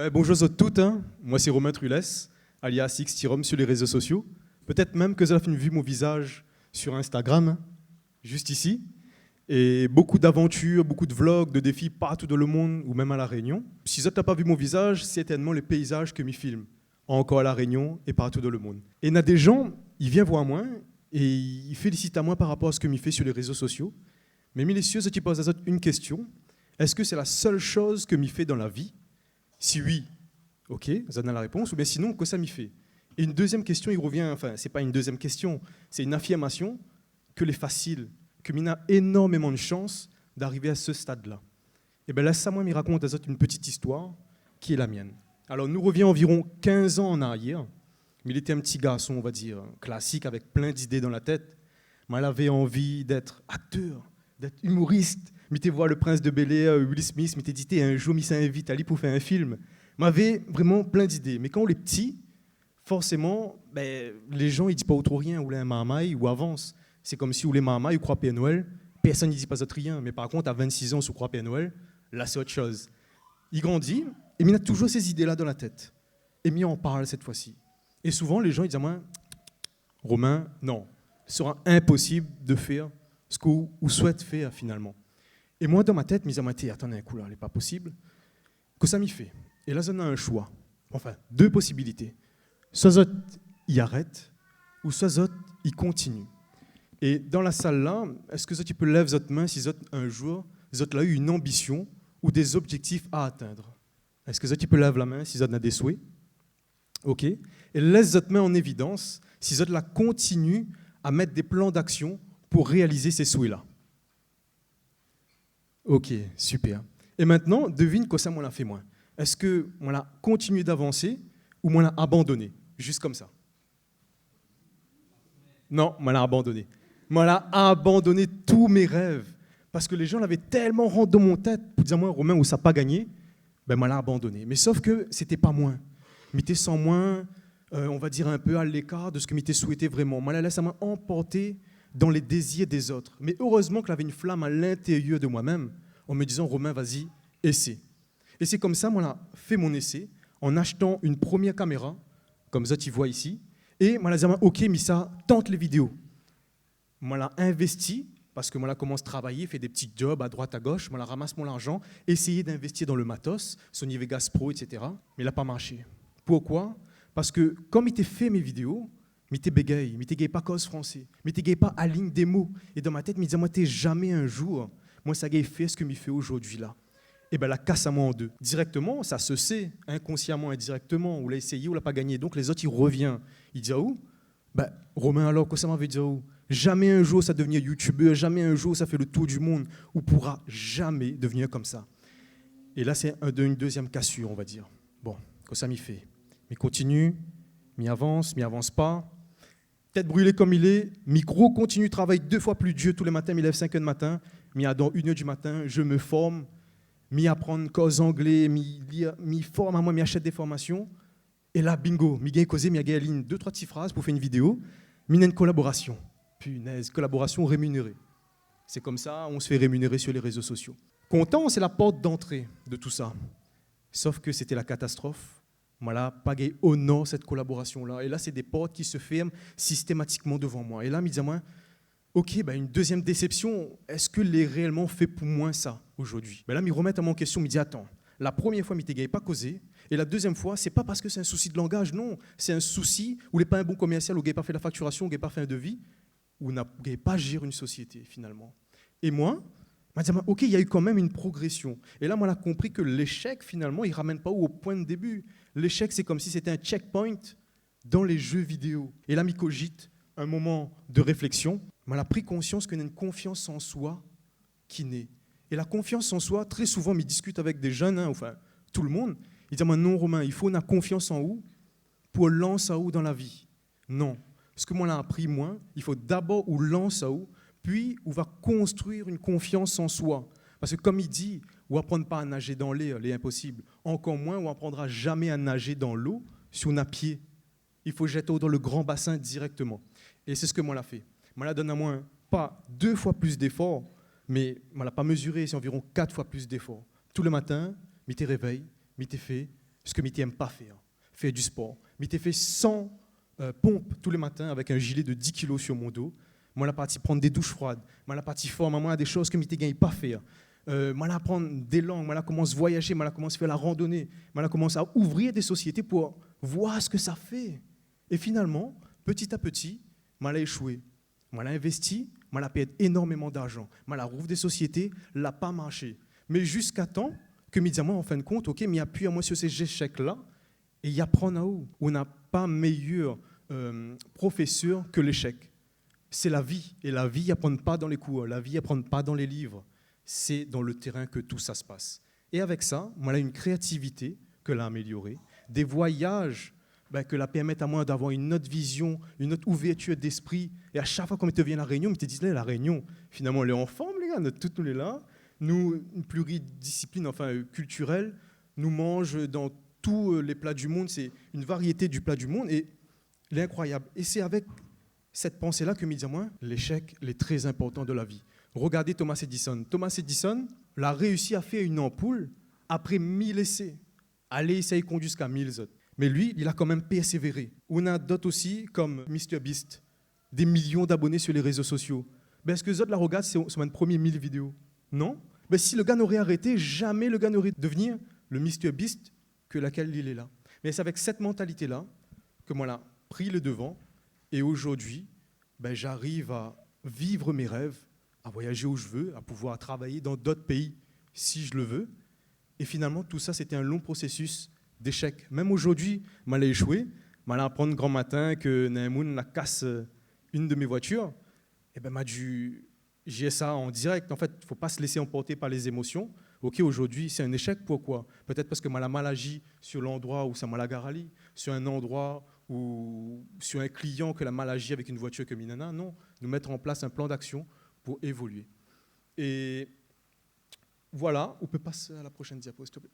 Ouais, bonjour à toutes, hein. Moi c'est Romain Trulès, alias Xtirom sur les réseaux sociaux. Peut-être même que vous avez vu mon visage sur Instagram, hein, juste ici. Et beaucoup d'aventures, beaucoup de vlogs, de défis partout dans le monde ou même à La Réunion. Si vous n'avez pas vu mon visage, c'est certainement les paysages que je filme, encore à La Réunion et partout dans le monde. Et il y a des gens, ils viennent voir moi et ils félicitent à moi par rapport à ce que je fais sur les réseaux sociaux. Mais messieurs, je te pose une question. Est-ce que c'est la seule chose que je fais dans la vie? Si oui, ok, vous avez la réponse, ou bien sinon, que ça m'y fait? Et une deuxième question, il revient, enfin, c'est pas une deuxième question, c'est une affirmation que les facile, que Mina a énormément de chance d'arriver à ce stade-là. Et bien là, ça, moi, me raconte une petite histoire qui est la mienne. Alors, nous revenons environ 15 ans en arrière. Il était un petit garçon, on va dire, classique, avec plein d'idées dans la tête. Mais il avait envie d'être acteur, d'être humoriste. M'était voir le prince de Bel-Air, Will Smith, m'était dit un jour, il s'invite à aller pour faire un film. M'avait vraiment plein d'idées. Mais quand on est petit, forcément, les gens ils disent pas autre rien, ou un marmaille, ou avance. C'est comme si ou les marmailles ou croient Père Noël, personne ne dit pas autre rien. Mais par contre, à 26 ans, sous croit Père Noël, là c'est autre chose. Il grandit, et il a toujours ces idées-là dans la tête. Et il en parle cette fois-ci. Et souvent, les gens ils disent à moi, Romain, non, ce sera impossible de faire ce qu'on souhaite faire finalement. Et moi, dans ma tête, je me disais, attendez un coup là, n'est pas possible. Que ça m'y fait. Et là, on a un choix. Enfin, deux possibilités. Soit il arrête, ou soit il continue. Et dans la salle là, est-ce que tu peux lever votre main si un jour, vous avez eu une ambition ou des objectifs à atteindre? Est-ce que tu peux lever la main si vous avez des souhaits? Ok. Et laisse votre main en évidence si vous continue à mettre des plans d'action pour réaliser ces souhaits-là. Ok, super. Et maintenant, devine quoi ça m'en a fait moins. Est-ce que on l'a continué d'avancer ou on l'a abandonné? Juste comme ça. Non, on l'a abandonné. On l'a abandonné tous mes rêves. Parce que les gens l'avaient tellement rentré dans mon tête pour dire, moi, Romain, où ça n'a pas gagné, ben, on l'a abandonné. Mais sauf que ce n'était pas moins. M'était sans moins, on va dire un peu à l'écart de ce que m'était souhaité vraiment. Moi, là, ça m'a emporté dans les désirs des autres. Mais heureusement que j'avais une flamme à l'intérieur de moi-même en me disant, Romain, vas-y, essaie. Et c'est comme ça, moi, j'ai fait mon essai en achetant une première caméra, comme ça, tu vois ici. Et moi, j'ai dit, ok, mais ça, tente les vidéos. Moi, j'ai investi, parce que moi, là, commence à travailler, fait des petits jobs à droite, à gauche. Moi, là, ramasse mon argent, essayer d'investir dans le matos, Sony Vegas Pro, etc. Mais il n'a pas marché. Pourquoi? Parce que, comme il était fait mes vidéos, mais t'es bégaye, mais t'es pas cause français, mais t'es pas aligne des mots. Et dans ma tête, je me disais, moi, t'es jamais un jour, moi, ça a fait ce que m'y fait aujourd'hui là. Et bien, la casse à moi en deux. Directement, ça se sait, inconsciemment, indirectement, on l'a essayé, on l'a pas gagné. Donc, les autres, ils reviennent. Ils disent, où? Ben, Romain, alors, que ça m'avait dit où? Jamais un jour, ça devenir youtubeur, jamais un jour, ça fait le tour du monde, ou pourra jamais devenir comme ça. Et là, c'est une deuxième cassure, on va dire. Bon, que ça m'y fait. Mais continue, m'y avance pas. Tête brûlée comme il est, micro continue, travaille 2 fois plus dur tous les matins, il lève 5 heures du matin, mais à dans 1 heure du matin, je me forme, m'y apprendre cause anglais, m'y forme à moi, m'y achète des formations. Et là, bingo, m'y gagne causé, m'y gagne 2-3 petites phrases pour faire une vidéo, m'y a une collaboration. Punaise, collaboration rémunérée. C'est comme ça, on se fait rémunérer sur les réseaux sociaux. Content, c'est la porte d'entrée de tout ça. Sauf que c'était la catastrophe. Voilà, pas au nord cette collaboration-là. Et là, c'est des portes qui se ferment systématiquement devant moi. Et là, je me dis, moi, ok, une deuxième déception, est-ce que les réellement fait pour moi ça aujourd'hui? Là, ils remettent à mon question, ils me disent, attends, la première fois, je n'ai pas causé, et la deuxième fois, c'est pas parce que c'est un souci de langage, non, c'est un souci où il n'est pas un bon commercial, où il n'a pas fait la facturation, où il n'a pas fait un devis, où il n'a pas géré une société, finalement. Et moi, je me dis, ok, il y a eu quand même une progression. Et là, moi, j'ai compris que l'échec, finalement, il ne ramène pas au point de début. L'échec, c'est comme si c'était un checkpoint dans les jeux vidéo. Et là, je cogite un moment de réflexion. On a pris conscience qu'on a une confiance en soi qui naît. Et la confiance en soi, très souvent, je discute avec des jeunes, enfin, tout le monde. Ils disent, non, Romain, il faut une confiance en où pour lancer à où dans la vie. Non. Ce que moi, j'ai appris, moi, il faut d'abord ou lance à où, puis on va construire une confiance en soi. Parce que comme il dit, on n'apprend pas à nager dans l'air, c'est impossible. Encore moins, on n'apprendra jamais à nager dans l'eau si on a pied. Il faut jeter dans le grand bassin directement. Et c'est ce que moi, j'ai fait. Moi, là, donne à moi pas 2 fois plus d'efforts, mais moi, l'a pas mesuré, c'est environ 4 fois plus d'efforts. Tout le matin, je te réveille, je te fais, ce que je n'aime pas faire du sport. Je fait 100 pompes tous les matins avec un gilet de 10 kilos sur mon dos. Moi, la partie prendre des douches froides. Moi, la partie forme, moi, des choses que je ne pas faire. Moi, la prendre des langues. Moi, la commence à voyager. Moi, la commence à faire la randonnée. Moi, la commence à ouvrir des sociétés pour voir ce que ça fait. Et finalement, petit à petit, moi, la échoué. Moi, la investi. Moi, la perdu énormément d'argent. Moi, la rouvre des sociétés, n'a pas marché. Mais jusqu'à temps que, moi, en fin de compte, ok, mais il y a plus à moi sur ces échecs-là. Et il y a prendre à où on n'a pas meilleur professeur que l'échec. C'est la vie. Et la vie, apprend pas dans les cours. La vie, apprend pas dans les livres. C'est dans le terrain que tout ça se passe. Et avec ça, moi, une créativité que l'a améliorée, des voyages que la permettent à moi d'avoir une autre vision, une autre ouverture d'esprit. Et à chaque fois qu'on te vient à la réunion, on te dit, là, la réunion, finalement, on est ensemble, les gars, toutes nous les là. Nous, une pluridiscipline, culturelle, nous mange dans tous les plats du monde. C'est une variété du plat du monde. Et il est incroyable. Et c'est avec cette pensée-là que me dit, moi, l'échec est très important de la vie. Regardez Thomas Edison. Thomas Edison a réussi à faire une ampoule après 1000 essais. Allez, essayer de conduire jusqu'à 1000 autres. Mais lui, il a quand même persévéré. On a d'autres aussi, comme MrBeast, des millions d'abonnés sur les réseaux sociaux. Ben, est-ce que les autres la regardent sur mes premiers 1000 vidéos? Non. Ben, si le gars n'aurait arrêté, jamais le gars n'aurait devenir le MrBeast que laquelle il est là. Mais c'est avec cette mentalité-là que moi, là, pris le devant. Et aujourd'hui, ben, j'arrive à vivre mes rêves, à voyager où je veux, à pouvoir travailler dans d'autres pays si je le veux. Et finalement, tout ça, c'était un long processus d'échec. Même aujourd'hui, je l'ai échoué. Je l'ai appris grand matin que Naemoun a cassé une de mes voitures. Et ben, j'ai ça en direct. En fait, il ne faut pas se laisser emporter par les émotions. Ok, aujourd'hui, c'est un échec. Pourquoi? Peut-être parce que je l'ai mal agi sur l'endroit où ça m'a garali, sur un endroit ou sur un client que la mal agi avec une voiture que Minana. Non, nous mettre en place un plan d'action pour évoluer. Et voilà, on peut passer à la prochaine diapo, s'il te plaît.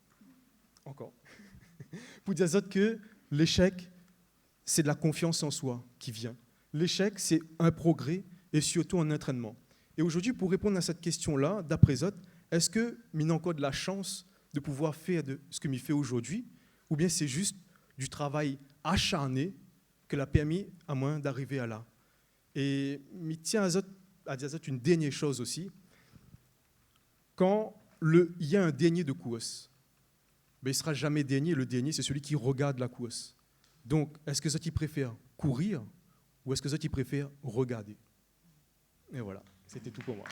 Encore. Pour dire que l'échec, c'est de la confiance en soi qui vient. L'échec, c'est un progrès et surtout un entraînement. Et aujourd'hui, pour répondre à cette question-là, d'après Zot, est-ce que Mina a encore de la chance de pouvoir faire de ce que Mina fait aujourd'hui, ou bien c'est juste du travail acharné que l'a permis à moi d'arriver à là? Et Mina tient à dire une dernière chose aussi. Quand il y a un dernier de course, ben, il ne sera jamais dernier. Le dernier, c'est celui qui regarde la course. Donc, est-ce que Zot préfère courir ou est-ce que Zot préfère regarder? Et voilà, c'était tout pour moi.